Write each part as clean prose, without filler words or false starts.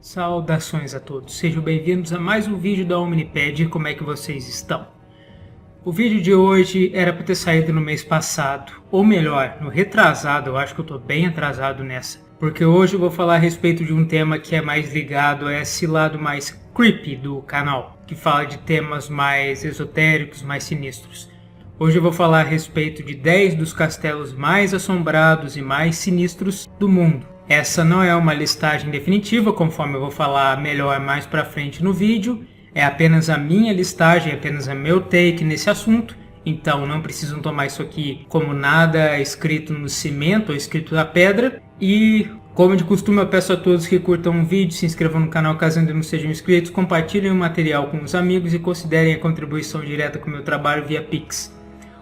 Saudações a todos, sejam bem-vindos a mais um vídeo da Omniped. Como é que vocês estão? O vídeo de hoje era para ter saído no mês passado, ou melhor, no retrasado. Eu acho que eu estou bem atrasado nessa, porque hoje eu vou falar a respeito de um tema que é mais ligado a esse lado mais creepy do canal, que fala de temas mais esotéricos, mais sinistros. Hoje eu vou falar a respeito de 10 dos castelos mais assombrados e mais sinistros do mundo. Essa não é uma listagem definitiva, conforme eu vou falar melhor mais pra frente no vídeo. É apenas a minha listagem, é apenas o meu take nesse assunto. Então não precisam tomar isso aqui como nada escrito no cimento ou escrito na pedra. E como de costume eu peço a todos que curtam o vídeo, se inscrevam no canal caso ainda não sejam inscritos, compartilhem o material com os amigos e considerem a contribuição direta com o meu trabalho via Pix.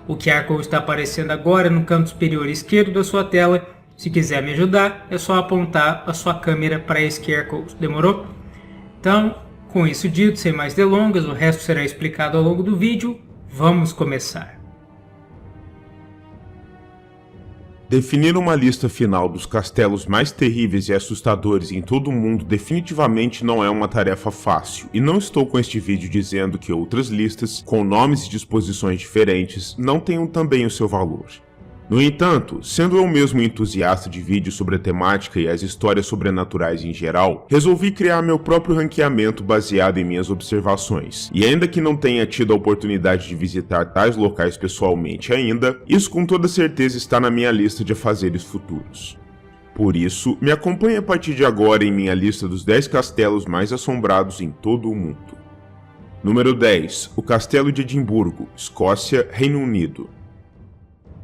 O QR Code está aparecendo agora no canto superior esquerdo da sua tela. Se quiser me ajudar, é só apontar a sua câmera para esse QR Code, demorou? Então, com isso dito, sem mais delongas, o resto será explicado ao longo do vídeo. Vamos começar. Definir uma lista final dos castelos mais terríveis e assustadores em todo o mundo definitivamente não é uma tarefa fácil, e não estou com este vídeo dizendo que outras listas, com nomes e disposições diferentes, não tenham também o seu valor. No entanto, sendo eu mesmo entusiasta de vídeos sobre a temática e as histórias sobrenaturais em geral, resolvi criar meu próprio ranqueamento baseado em minhas observações. E ainda que não tenha tido a oportunidade de visitar tais locais pessoalmente ainda, isso com toda certeza está na minha lista de afazeres futuros. Por isso, me acompanhe a partir de agora em minha lista dos 10 castelos mais assombrados em todo o mundo. Número 10. O Castelo de Edimburgo, Escócia, Reino Unido.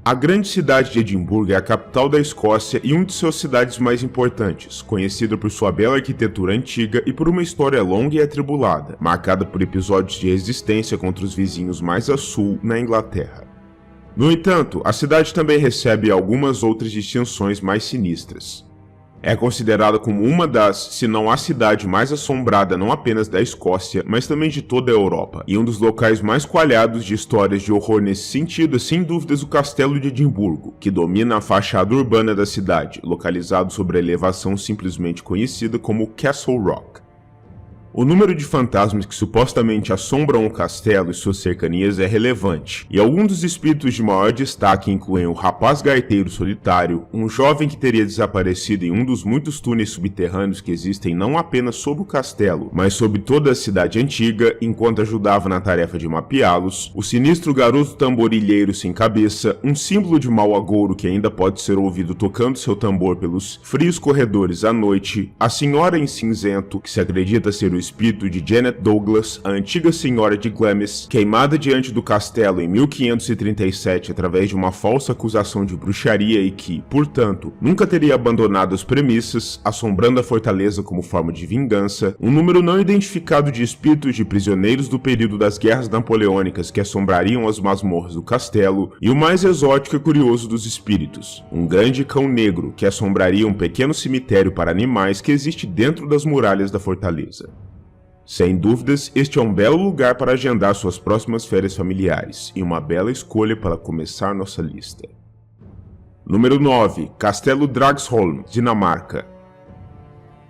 A grande cidade de Edimburgo é a capital da Escócia e uma de suas cidades mais importantes, conhecida por sua bela arquitetura antiga e por uma história longa e atribulada, marcada por episódios de resistência contra os vizinhos mais a sul na Inglaterra. No entanto, a cidade também recebe algumas outras distinções mais sinistras. É considerada como uma das, se não a cidade mais assombrada não apenas da Escócia, mas também de toda a Europa, e um dos locais mais coalhados de histórias de horror nesse sentido é sem dúvidas o Castelo de Edimburgo, que domina a fachada urbana da cidade, localizado sobre a elevação simplesmente conhecida como Castle Rock. O número de fantasmas que supostamente assombram o castelo e suas cercanias é relevante, e alguns dos espíritos de maior destaque incluem o rapaz gaiteiro solitário, um jovem que teria desaparecido em um dos muitos túneis subterrâneos que existem não apenas sob o castelo, mas sob toda a cidade antiga, enquanto ajudava na tarefa de mapeá-los, o sinistro garoto tamborilheiro sem cabeça, um símbolo de mau agouro que ainda pode ser ouvido tocando seu tambor pelos frios corredores à noite, a senhora em cinzento, que se acredita ser o espírito de Janet Douglas, a antiga senhora de Glamis, queimada diante do castelo em 1537 através de uma falsa acusação de bruxaria e que, portanto, nunca teria abandonado as premissas, assombrando a fortaleza como forma de vingança, um número não identificado de espíritos de prisioneiros do período das guerras napoleônicas que assombrariam as masmorras do castelo, e o mais exótico e curioso dos espíritos, um grande cão negro que assombraria um pequeno cemitério para animais que existe dentro das muralhas da fortaleza. Sem dúvidas, este é um belo lugar para agendar suas próximas férias familiares, e uma bela escolha para começar nossa lista. Número 9. Castelo Dragsholm, Dinamarca.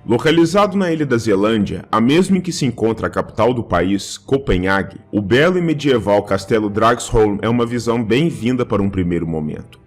Localizado na ilha da Zelândia, a mesma em que se encontra a capital do país, Copenhague, o belo e medieval Castelo Dragsholm é uma visão bem-vinda para um primeiro momento.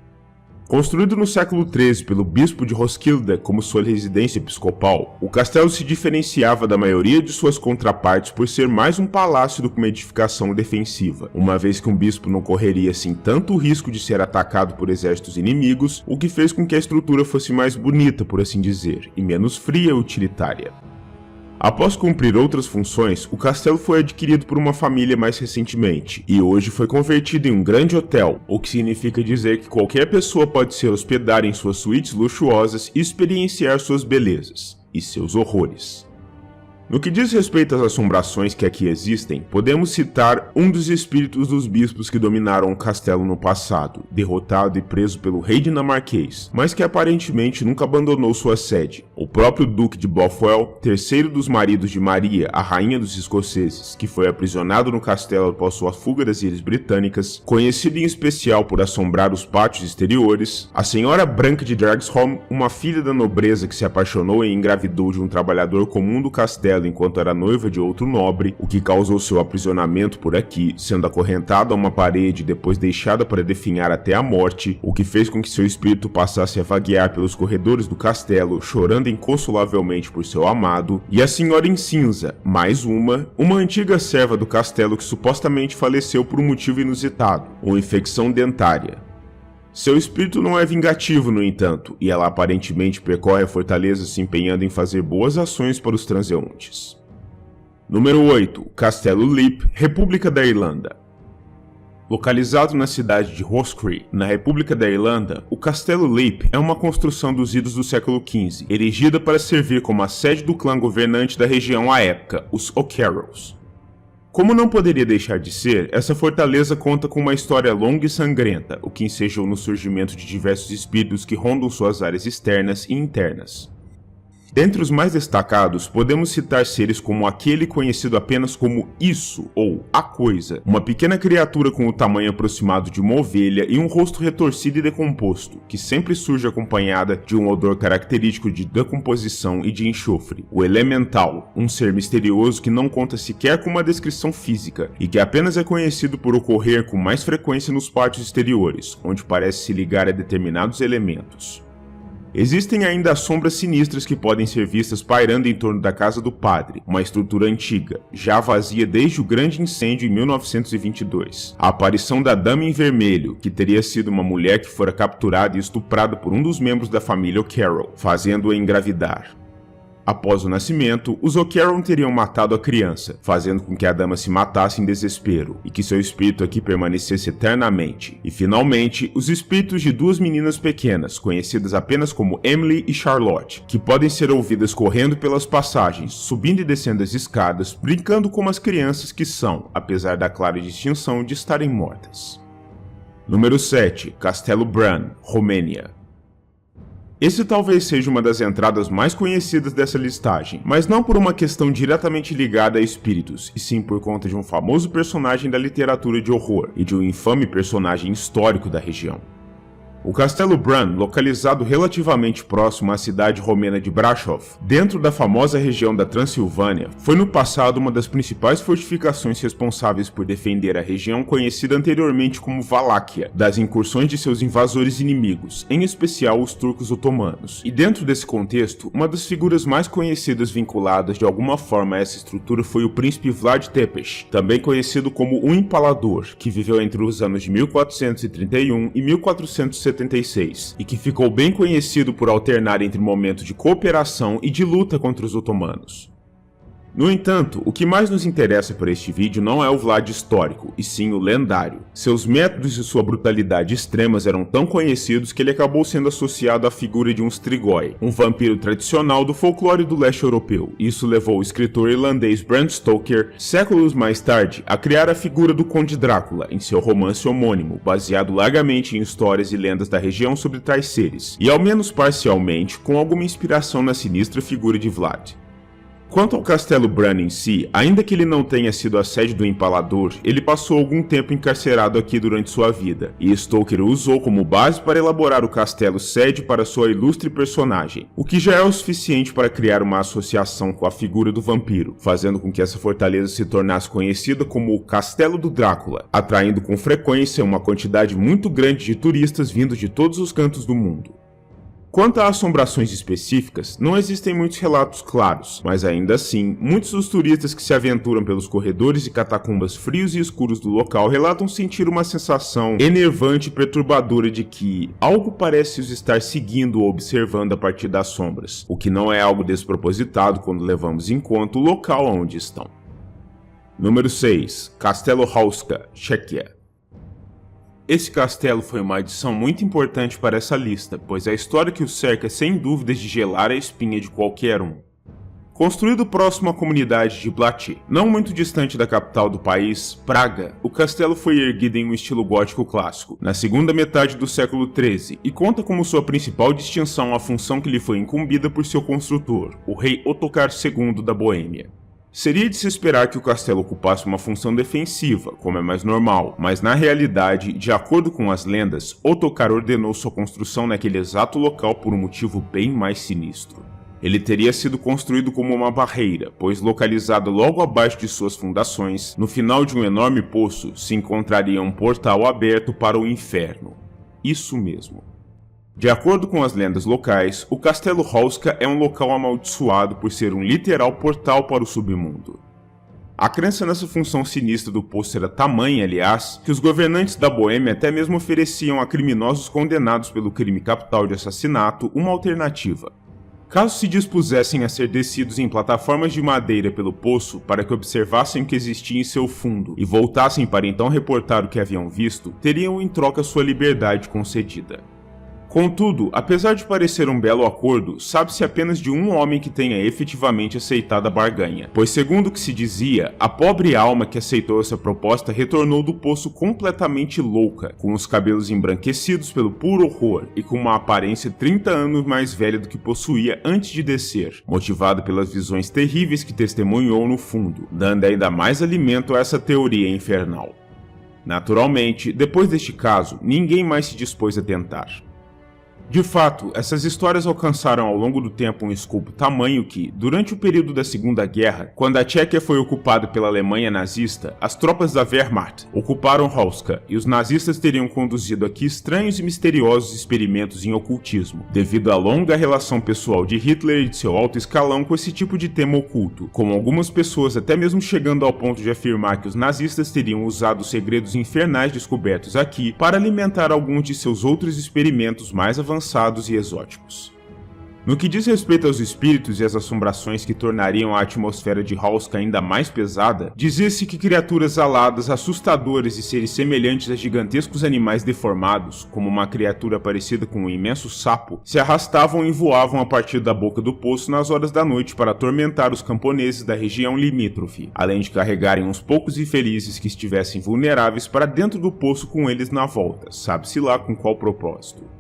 Construído no século XIII pelo bispo de Roskilde como sua residência episcopal, o castelo se diferenciava da maioria de suas contrapartes por ser mais um palácio do que uma edificação defensiva, uma vez que um bispo não correria assim tanto o risco de ser atacado por exércitos inimigos, o que fez com que a estrutura fosse mais bonita, por assim dizer, e menos fria e utilitária. Após cumprir outras funções, o castelo foi adquirido por uma família mais recentemente, e hoje foi convertido em um grande hotel, o que significa dizer que qualquer pessoa pode se hospedar em suas suítes luxuosas e experienciar suas belezas, e seus horrores. No que diz respeito às assombrações que aqui existem, podemos citar um dos espíritos dos bispos que dominaram o castelo no passado, derrotado e preso pelo rei dinamarquês, mas que aparentemente nunca abandonou sua sede. O próprio Duque de Bothwell, terceiro dos maridos de Maria, a rainha dos escoceses, que foi aprisionado no castelo após sua fuga das ilhas britânicas, conhecido em especial por assombrar os pátios exteriores, a senhora Branca de Dragsholm, uma filha da nobreza que se apaixonou e engravidou de um trabalhador comum do castelo enquanto era noiva de outro nobre, o que causou seu aprisionamento por aqui, sendo acorrentada a uma parede e depois deixada para definhar até a morte, o que fez com que seu espírito passasse a vaguear pelos corredores do castelo, chorando inconsolavelmente por seu amado, e a Senhora em Cinza, mais uma antiga serva do castelo que supostamente faleceu por um motivo inusitado, uma infecção dentária. Seu espírito não é vingativo, no entanto, e ela aparentemente percorre a fortaleza se empenhando em fazer boas ações para os transeuntes. Número 8. Castelo Leap, República da Irlanda. Localizado na cidade de Roscrea, na República da Irlanda, o Castelo Leap é uma construção dos idos do século XV, erigida para servir como a sede do clã governante da região à época, os O'Carrolls. Como não poderia deixar de ser, essa fortaleza conta com uma história longa e sangrenta, o que ensejou no surgimento de diversos espíritos que rondam suas áreas externas e internas. Dentre os mais destacados, podemos citar seres como aquele conhecido apenas como Isso, ou A Coisa, uma pequena criatura com o tamanho aproximado de uma ovelha e um rosto retorcido e decomposto, que sempre surge acompanhada de um odor característico de decomposição e de enxofre. O Elemental, um ser misterioso que não conta sequer com uma descrição física e que apenas é conhecido por ocorrer com mais frequência nos pátios exteriores, onde parece se ligar a determinados elementos. Existem ainda as sombras sinistras que podem ser vistas pairando em torno da casa do padre, uma estrutura antiga, já vazia desde o grande incêndio em 1922. A aparição da Dama em Vermelho, que teria sido uma mulher que fora capturada e estuprada por um dos membros da família O'Carroll, fazendo-a engravidar. Após o nascimento, os O'Carroll teriam matado a criança, fazendo com que a dama se matasse em desespero, e que seu espírito aqui permanecesse eternamente. E finalmente, os espíritos de duas meninas pequenas, conhecidas apenas como Emily e Charlotte, que podem ser ouvidas correndo pelas passagens, subindo e descendo as escadas, brincando como as crianças que são, apesar da clara distinção de estarem mortas. Número 7. Castelo Bran, Romênia. Esse talvez seja uma das entradas mais conhecidas dessa listagem, mas não por uma questão diretamente ligada a espíritos, e sim por conta de um famoso personagem da literatura de horror e de um infame personagem histórico da região. O Castelo Bran, localizado relativamente próximo à cidade romena de Brasov, dentro da famosa região da Transilvânia, foi no passado uma das principais fortificações responsáveis por defender a região conhecida anteriormente como Valáquia, das incursões de seus invasores inimigos, em especial os turcos otomanos. E dentro desse contexto, uma das figuras mais conhecidas vinculadas de alguma forma a essa estrutura foi o príncipe Vlad Tepes, também conhecido como o Empalador, que viveu entre os anos de 1431 e 1476, e que ficou bem conhecido por alternar entre momentos de cooperação e de luta contra os otomanos. No entanto, o que mais nos interessa por este vídeo não é o Vlad histórico, e sim o lendário. Seus métodos e sua brutalidade extremas eram tão conhecidos que ele acabou sendo associado à figura de um Strigoi, um vampiro tradicional do folclore do leste europeu. Isso levou o escritor irlandês Bram Stoker, séculos mais tarde, a criar a figura do Conde Drácula em seu romance homônimo, baseado largamente em histórias e lendas da região sobre tais seres, e ao menos parcialmente com alguma inspiração na sinistra figura de Vlad. Quanto ao Castelo Bran em si, ainda que ele não tenha sido a sede do Empalador, ele passou algum tempo encarcerado aqui durante sua vida, e Stoker o usou como base para elaborar o castelo sede para sua ilustre personagem, o que já é o suficiente para criar uma associação com a figura do vampiro, fazendo com que essa fortaleza se tornasse conhecida como o Castelo do Drácula, atraindo com frequência uma quantidade muito grande de turistas vindos de todos os cantos do mundo. Quanto a assombrações específicas, não existem muitos relatos claros, mas ainda assim, muitos dos turistas que se aventuram pelos corredores e catacumbas frios e escuros do local relatam sentir uma sensação enervante e perturbadora de que algo parece os estar seguindo ou observando a partir das sombras, o que não é algo despropositado quando levamos em conta o local onde estão. Número 6. Castelo Hauska, Chequia. Esse castelo foi uma adição muito importante para essa lista, pois a história que o cerca é sem dúvidas de gelar a espinha de qualquer um. Construído próximo à comunidade de Blatche, não muito distante da capital do país, Praga, o castelo foi erguido em um estilo gótico clássico, na segunda metade do século XIII, e conta como sua principal distinção a função que lhe foi incumbida por seu construtor, o rei Ottokar II da Boêmia. Seria de se esperar que o castelo ocupasse uma função defensiva, como é mais normal, mas na realidade, de acordo com as lendas, Ottokar ordenou sua construção naquele exato local por um motivo bem mais sinistro. Ele teria sido construído como uma barreira, pois localizado logo abaixo de suas fundações, no final de um enorme poço, se encontraria um portal aberto para o inferno. Isso mesmo. De acordo com as lendas locais, o Castelo Hauska é um local amaldiçoado por ser um literal portal para o submundo. A crença nessa função sinistra do poço era tamanha, aliás, que os governantes da Boêmia até mesmo ofereciam a criminosos condenados pelo crime capital de assassinato uma alternativa. Caso se dispusessem a ser descidos em plataformas de madeira pelo poço para que observassem o que existia em seu fundo e voltassem para então reportar o que haviam visto, teriam em troca sua liberdade concedida. Contudo, apesar de parecer um belo acordo, sabe-se apenas de um homem que tenha efetivamente aceitado a barganha, pois segundo o que se dizia, a pobre alma que aceitou essa proposta retornou do poço completamente louca, com os cabelos embranquecidos pelo puro horror e com uma aparência 30 anos mais velha do que possuía antes de descer, motivado pelas visões terríveis que testemunhou no fundo, dando ainda mais alimento a essa teoria infernal. Naturalmente, depois deste caso, ninguém mais se dispôs a tentar. De fato, essas histórias alcançaram ao longo do tempo um escopo tamanho que, durante o período da Segunda Guerra, quando a Tchequia foi ocupada pela Alemanha nazista, as tropas da Wehrmacht ocuparam Hauska e os nazistas teriam conduzido aqui estranhos e misteriosos experimentos em ocultismo, devido à longa relação pessoal de Hitler e de seu alto escalão com esse tipo de tema oculto, com algumas pessoas até mesmo chegando ao ponto de afirmar que os nazistas teriam usado os segredos infernais descobertos aqui para alimentar alguns de seus outros experimentos mais avançados e exóticos. No que diz respeito aos espíritos e às assombrações que tornariam a atmosfera de Hauska ainda mais pesada, dizia-se que criaturas aladas, assustadoras e seres semelhantes a gigantescos animais deformados, como uma criatura parecida com um imenso sapo, se arrastavam e voavam a partir da boca do poço nas horas da noite para atormentar os camponeses da região limítrofe, além de carregarem uns poucos infelizes que estivessem vulneráveis para dentro do poço com eles na volta, sabe-se lá com qual propósito.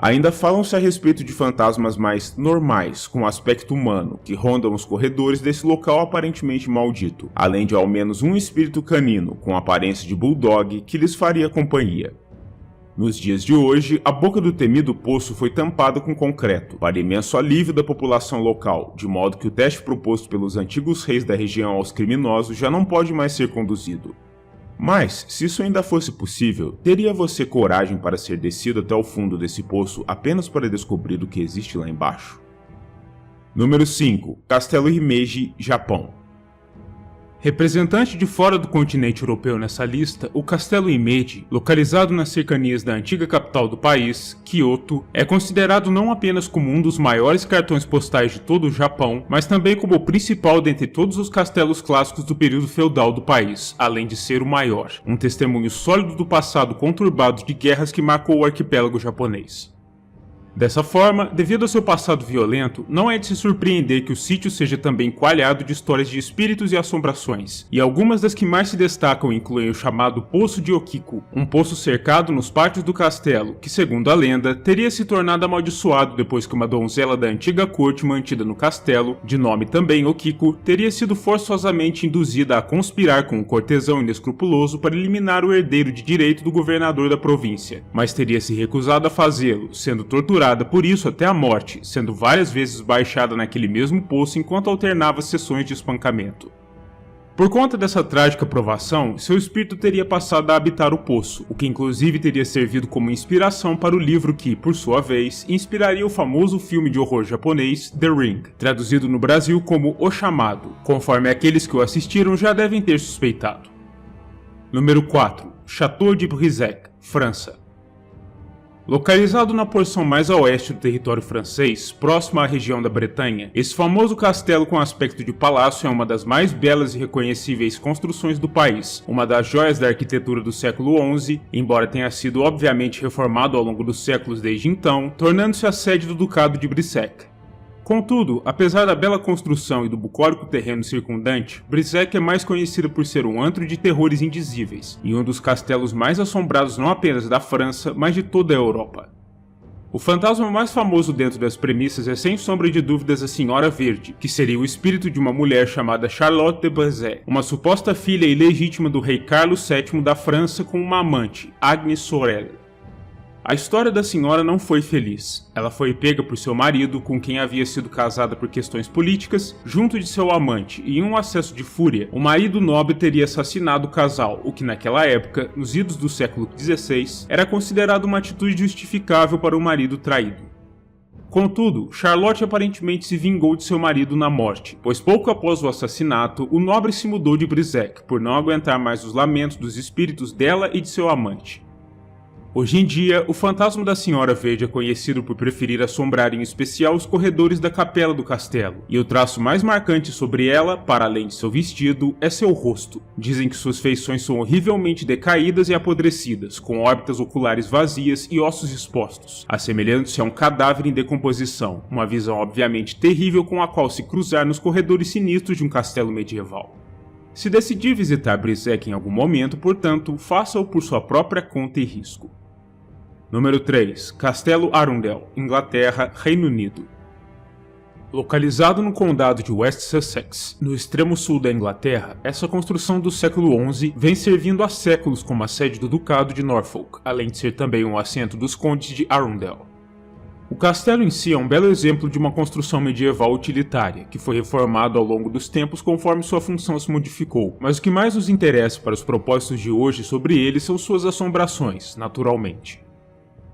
Ainda falam-se a respeito de fantasmas mais normais, com aspecto humano, que rondam os corredores desse local aparentemente maldito, além de ao menos um espírito canino, com aparência de bulldog, que lhes faria companhia. Nos dias de hoje, a boca do temido poço foi tampada com concreto, para imenso alívio da população local, de modo que o teste proposto pelos antigos reis da região aos criminosos já não pode mais ser conduzido. Mas, se isso ainda fosse possível, teria você coragem para ser descido até o fundo desse poço apenas para descobrir o que existe lá embaixo? Número 5. Castelo Himeji, Japão. Representante de fora do continente europeu nessa lista, o Castelo Himeji, localizado nas cercanias da antiga capital do país, Kyoto, é considerado não apenas como um dos maiores cartões postais de todo o Japão, mas também como o principal dentre todos os castelos clássicos do período feudal do país, além de ser o maior, um testemunho sólido do passado conturbado de guerras que marcou o arquipélago japonês. Dessa forma, devido ao seu passado violento, não é de se surpreender que o sítio seja também coalhado de histórias de espíritos e assombrações, e algumas das que mais se destacam incluem o chamado Poço de Okiku, um poço cercado nos pátios do castelo, que segundo a lenda, teria se tornado amaldiçoado depois que uma donzela da antiga corte mantida no castelo, de nome também Okiku, teria sido forçosamente induzida a conspirar com um cortesão inescrupuloso para eliminar o herdeiro de direito do governador da província, mas teria se recusado a fazê-lo, sendo torturada por isso até a morte, sendo várias vezes baixada naquele mesmo poço enquanto alternava sessões de espancamento. Por conta dessa trágica provação, seu espírito teria passado a habitar o poço, o que inclusive teria servido como inspiração para o livro que, por sua vez, inspiraria o famoso filme de horror japonês The Ring, traduzido no Brasil como O Chamado, conforme aqueles que o assistiram já devem ter suspeitado. Número 4. Château de Brissac, França. Localizado na porção mais a oeste do território francês, próximo à região da Bretanha, esse famoso castelo com aspecto de palácio é uma das mais belas e reconhecíveis construções do país, uma das joias da arquitetura do século XI, embora tenha sido obviamente reformado ao longo dos séculos desde então, tornando-se a sede do Ducado de Brissac. Contudo, apesar da bela construção e do bucólico terreno circundante, Briseck é mais conhecida por ser um antro de terrores indizíveis, e um dos castelos mais assombrados não apenas da França, mas de toda a Europa. O fantasma mais famoso dentro das premissas é sem sombra de dúvidas a Senhora Verde, que seria o espírito de uma mulher chamada Charlotte de Brézé, uma suposta filha ilegítima do rei Carlos VII da França com uma amante, Agnes Sorel. A história da senhora não foi feliz. Ela foi pega por seu marido, com quem havia sido casada por questões políticas, junto de seu amante, e em um acesso de fúria, o marido nobre teria assassinado o casal, o que naquela época, nos idos do século XVI, era considerado uma atitude justificável para o marido traído. Contudo, Charlotte aparentemente se vingou de seu marido na morte, pois pouco após o assassinato, o nobre se mudou de Briseck, por não aguentar mais os lamentos dos espíritos dela e de seu amante. Hoje em dia, o fantasma da Senhora Verde é conhecido por preferir assombrar em especial os corredores da capela do castelo, e o traço mais marcante sobre ela, para além de seu vestido, é seu rosto. Dizem que suas feições são horrivelmente decaídas e apodrecidas, com órbitas oculares vazias e ossos expostos, assemelhando-se a um cadáver em decomposição, uma visão obviamente terrível com a qual se cruzar nos corredores sinistros de um castelo medieval. Se decidir visitar Briseck em algum momento, portanto, faça-o por sua própria conta e risco. Número 3. Castelo Arundel, Inglaterra, Reino Unido. Localizado no condado de West Sussex, no extremo sul da Inglaterra, essa construção do século XI vem servindo há séculos como a sede do Ducado de Norfolk, além de ser também um assento dos condes de Arundel. O castelo em si é um belo exemplo de uma construção medieval utilitária, que foi reformado ao longo dos tempos conforme sua função se modificou, mas o que mais nos interessa para os propósitos de hoje sobre ele são suas assombrações, naturalmente.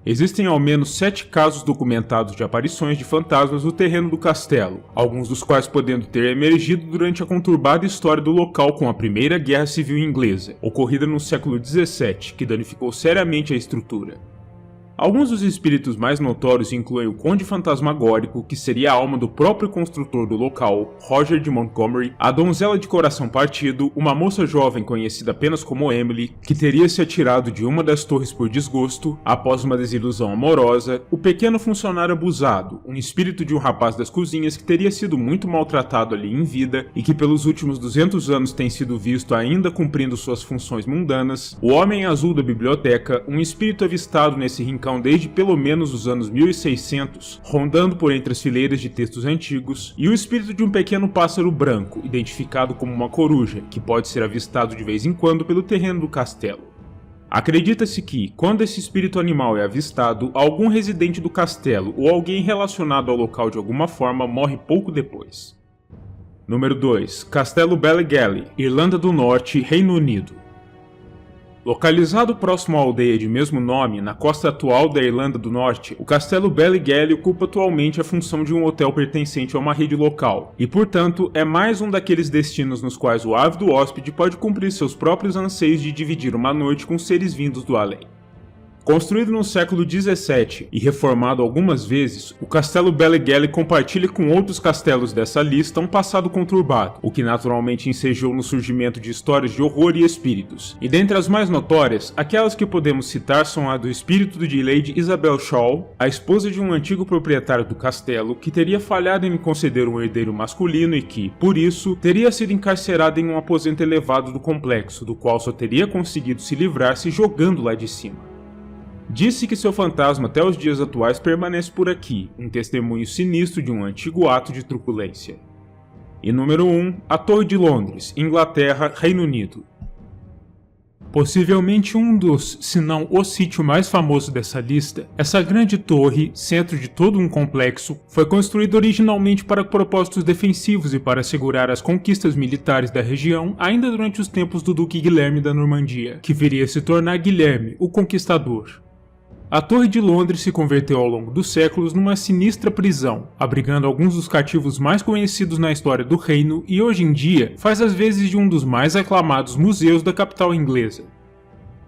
Existem ao menos 7 casos documentados de aparições de fantasmas no terreno do castelo, alguns dos quais podendo ter emergido durante a conturbada história do local com a Primeira Guerra Civil Inglesa, ocorrida no século XVII, que danificou seriamente a estrutura. Alguns dos espíritos mais notórios incluem o Conde Fantasmagórico, que seria a alma do próprio construtor do local, Roger de Montgomery, a Donzela de Coração Partido, uma moça jovem conhecida apenas como Emily, que teria se atirado de uma das torres por desgosto, após uma desilusão amorosa, o Pequeno Funcionário Abusado, um espírito de um rapaz das cozinhas que teria sido muito maltratado ali em vida e que pelos últimos 200 anos tem sido visto ainda cumprindo suas funções mundanas, o Homem Azul da Biblioteca, um espírito avistado nesse rincão desde pelo menos os anos 1600, rondando por entre as fileiras de textos antigos, e o espírito de um pequeno pássaro branco, identificado como uma coruja, que pode ser avistado de vez em quando pelo terreno do castelo. Acredita-se que, quando esse espírito animal é avistado, algum residente do castelo ou alguém relacionado ao local de alguma forma morre pouco depois. Número 2. Castelo Ballygally, Irlanda do Norte, Reino Unido. Localizado próximo à aldeia de mesmo nome, na costa atual da Irlanda do Norte, o Castelo Ballygally ocupa atualmente a função de um hotel pertencente a uma rede local, e portanto é mais um daqueles destinos nos quais o ávido hóspede pode cumprir seus próprios anseios de dividir uma noite com seres vindos do além. Construído no século XVII e reformado algumas vezes, o Castelo Ballygally compartilha com outros castelos dessa lista um passado conturbado, o que naturalmente ensejou no surgimento de histórias de horror e espíritos. E dentre as mais notórias, aquelas que podemos citar são a do espírito de Lady Isabel Shaw, a esposa de um antigo proprietário do castelo, que teria falhado em lhe conceder um herdeiro masculino e que, por isso, teria sido encarcerada em um aposento elevado do complexo, do qual só teria conseguido se livrar se jogando lá de cima. Disse que seu fantasma até os dias atuais permanece por aqui, um testemunho sinistro de um antigo ato de truculência. E número 1, a Torre de Londres, Inglaterra, Reino Unido. Possivelmente um dos, se não o sítio mais famoso dessa lista, essa grande torre, centro de todo um complexo, foi construída originalmente para propósitos defensivos e para assegurar as conquistas militares da região ainda durante os tempos do Duque Guilherme da Normandia, que viria a se tornar Guilherme, o Conquistador. A Torre de Londres se converteu ao longo dos séculos numa sinistra prisão, abrigando alguns dos cativos mais conhecidos na história do reino e hoje em dia faz as vezes de um dos mais aclamados museus da capital inglesa.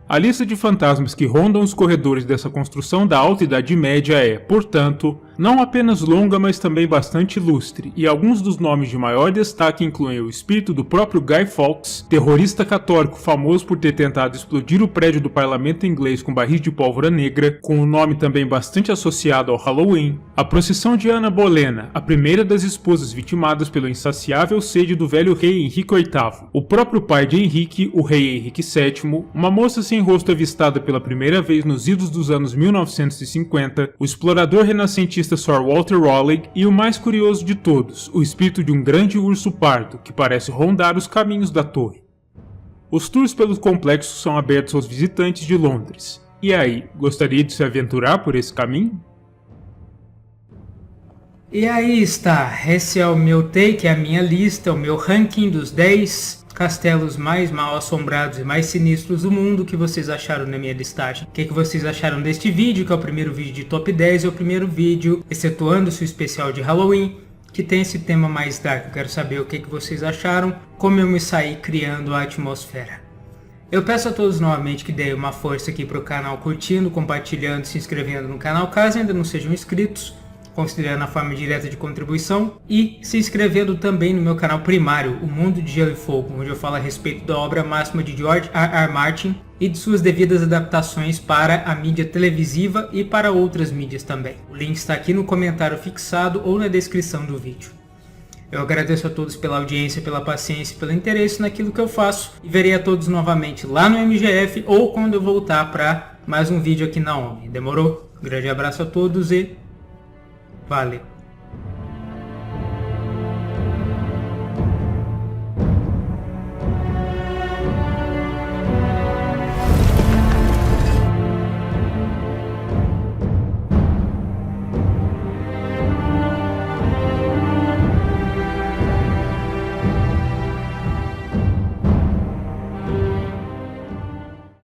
A lista de fantasmas que rondam os corredores dessa construção da Alta Idade Média é, portanto, não apenas longa, mas também bastante ilustre, e alguns dos nomes de maior destaque incluem o espírito do próprio Guy Fawkes, terrorista católico famoso por ter tentado explodir o prédio do parlamento inglês com barris de pólvora negra, com um nome também bastante associado ao Halloween, a procissão de Ana Bolena, a primeira das esposas vitimadas pelo insaciável sede do velho rei Henrique VIII, o próprio pai de Henrique, o rei Henrique VII, uma moça sem rosto avistada pela primeira vez nos idos dos anos 1950, o explorador renascentista Sir Walter Raleigh e o mais curioso de todos, o espírito de um grande urso pardo que parece rondar os caminhos da torre. Os tours pelo complexo são abertos aos visitantes de Londres. E aí, gostaria de se aventurar por esse caminho? E aí está, esse é o meu take, a minha lista, o meu ranking dos 10 castelos mais mal assombrados e mais sinistros do mundo que vocês acharam na minha listagem. O que vocês acharam deste vídeo, que é o primeiro vídeo de top 10, é o primeiro vídeo, excetuando-se o especial de Halloween, que tem esse tema mais dark. Eu quero saber o que vocês acharam, como eu me saí criando a atmosfera. Eu peço a todos novamente que deem uma força aqui para o canal, curtindo, compartilhando, se inscrevendo no canal, caso ainda não sejam inscritos, considerando a forma direta de contribuição, e se inscrevendo também no meu canal primário, O Mundo de Gelo e Fogo, onde eu falo a respeito da obra máxima de George R.R. Martin e de suas devidas adaptações para a mídia televisiva e para outras mídias também. O link está aqui no comentário fixado ou na descrição do vídeo. Eu agradeço a todos pela audiência, pela paciência e pelo interesse naquilo que eu faço, e verei a todos novamente lá no MGF ou quando eu voltar para mais um vídeo aqui na OMI. Demorou? Um grande abraço a todos e valeu!